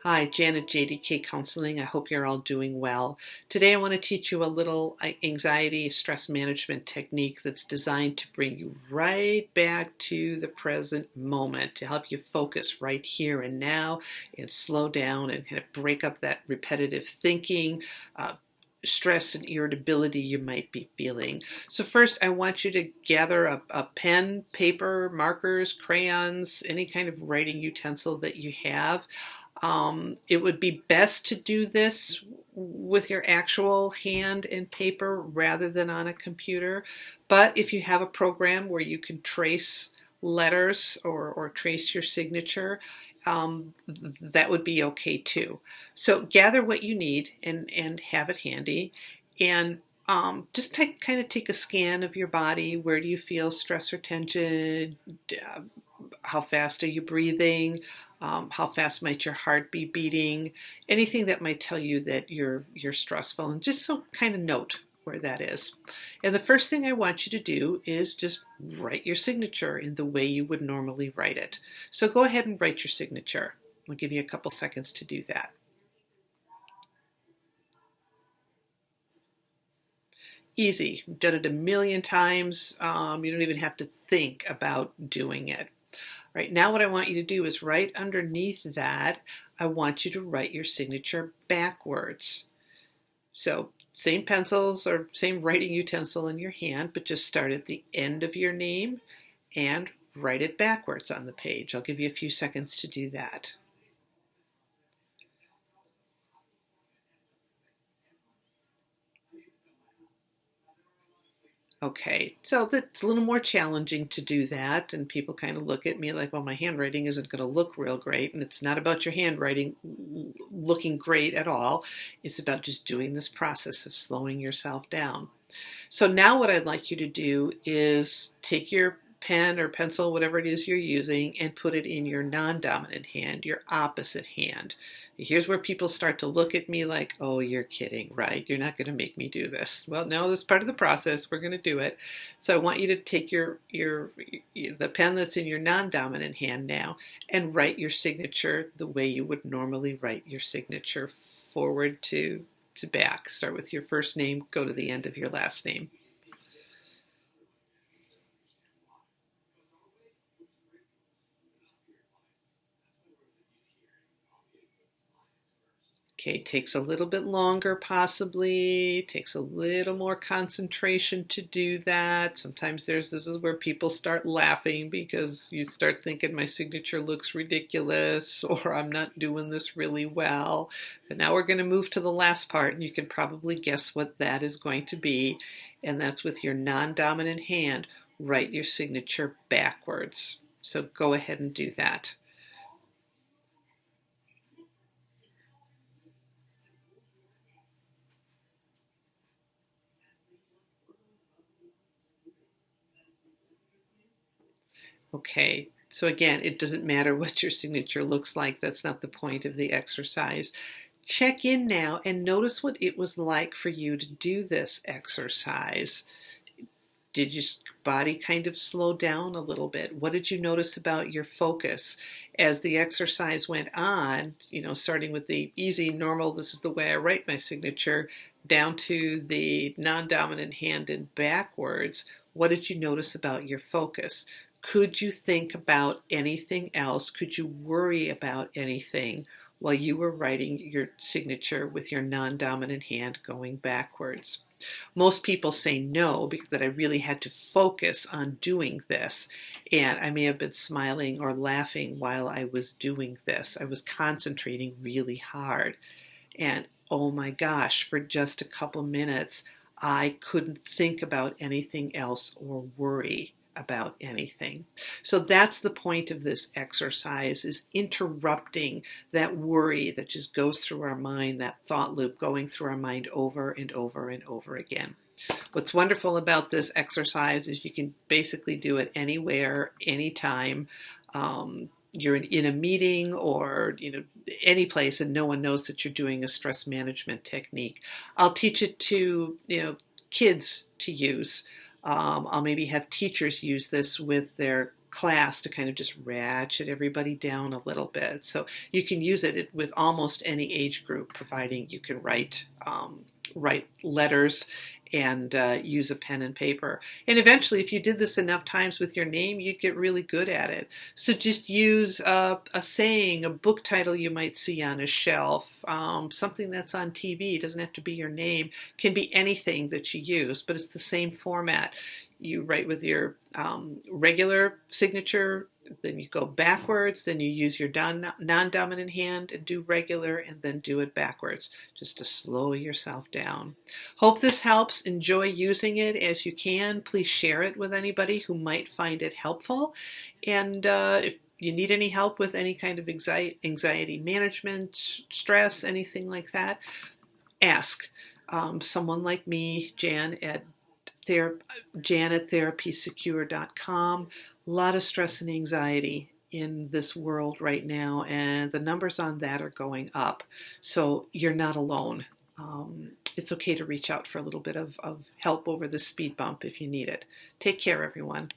Hi, Janet, JDK Counseling. I hope you're all doing well. Today I want to teach you a little anxiety stress management technique that's designed to bring you right back to the present moment, to help you focus right here and now and slow down and kind of break up that repetitive thinking, uh, stress and irritability you might be feeling. So first I want you to gather a pen, paper, markers, crayons, any kind of writing utensil that you have. It would be best to do this with your actual hand and paper rather than on a computer. But if you have a program where you can trace letters or trace your signature, that would be okay too. So gather what you need and have it handy. And just kind of take a scan of your body. Where do you feel stress or tension? How fast are you breathing? How fast might your heart be beating? Anything that might tell you that you're stressful, and just so kind of note where that is. And the first thing I want you to do is just write your signature in the way you would normally write it. So go ahead and write your signature. I'll give you a couple seconds to do that. Easy. You've done it a million times. You don't even have to think about doing it. Right now, what I want you to do is right underneath that, I want you to write your signature backwards. So same pencils or same writing utensil in your hand, but just start at the end of your name and write it backwards on the page. I'll give you a few seconds to do that. Okay, so that's a little more challenging to do that, and people kind of look at me like, well, my handwriting isn't going to look real great, and it's not about your handwriting looking great at all. It's about just doing this process of slowing yourself down. So now what I'd like you to do is take your pen or pencil, whatever it is you're using, and put it in your non-dominant hand, your opposite hand. Here's where people start to look at me like, oh, you're kidding, right? You're not going to make me do this. Well, no, this is part of the process. We're going to do it. So I want you to take the pen that's in your non-dominant hand now and write your signature the way you would normally write your signature, forward to back. Start with your first name, go to the end of your last name. Okay, takes a little bit longer possibly, takes a little more concentration to do that. Sometimes this is where people start laughing because you start thinking my signature looks ridiculous or I'm not doing this really well. But now we're going to move to the last part, and you can probably guess what that is going to be, and that's with your non-dominant hand, write your signature backwards. So go ahead and do that. Okay, so again, it doesn't matter what your signature looks like. That's not the point of the exercise. Check in now and notice what it was like for you to do this exercise. Did your body kind of slow down a little bit? What did you notice about your focus as the exercise went on? Starting with the easy, normal, this is the way I write my signature, down to the non-dominant hand and backwards. What did you notice about your focus? Could you think about anything else? Could you worry about anything while you were writing your signature with your non-dominant hand going backwards? Most people say no, because that I really had to focus on doing this. And I may have been smiling or laughing while I was doing this. I was concentrating really hard. And oh my gosh, for just a couple minutes, I couldn't think about anything else or worry about anything. So that's the point of this exercise, is interrupting that worry that just goes through our mind, that thought loop going through our mind over and over and over again. What's wonderful about this exercise is you can basically do it anywhere, anytime. You're in a meeting or any place, and no one knows that you're doing a stress management technique. I'll teach it to kids to use. I'll maybe have teachers use this with their class to kind of just ratchet everybody down a little bit. So you can use it with almost any age group, providing you can write letters and use a pen and paper. And eventually, if you did this enough times with your name, you'd get really good at it. So just use a saying, a book title you might see on a shelf, something that's on TV. It doesn't have to be your name. It can be anything that you use, but it's the same format. You write with your regular signature, then you go backwards, then you use your non-dominant hand and do regular, and then do it backwards, just to slow yourself down. Hope this helps. Enjoy using it as you can. Please share it with anybody who might find it helpful. And if you need any help with any kind of anxiety management, stress, anything like that, ask someone like me, Jan at therapysecure.com. A lot of stress and anxiety in this world right now, and the numbers on that are going up. So you're not alone. It's okay to reach out for a little bit of help over the speed bump if you need it. Take care, everyone.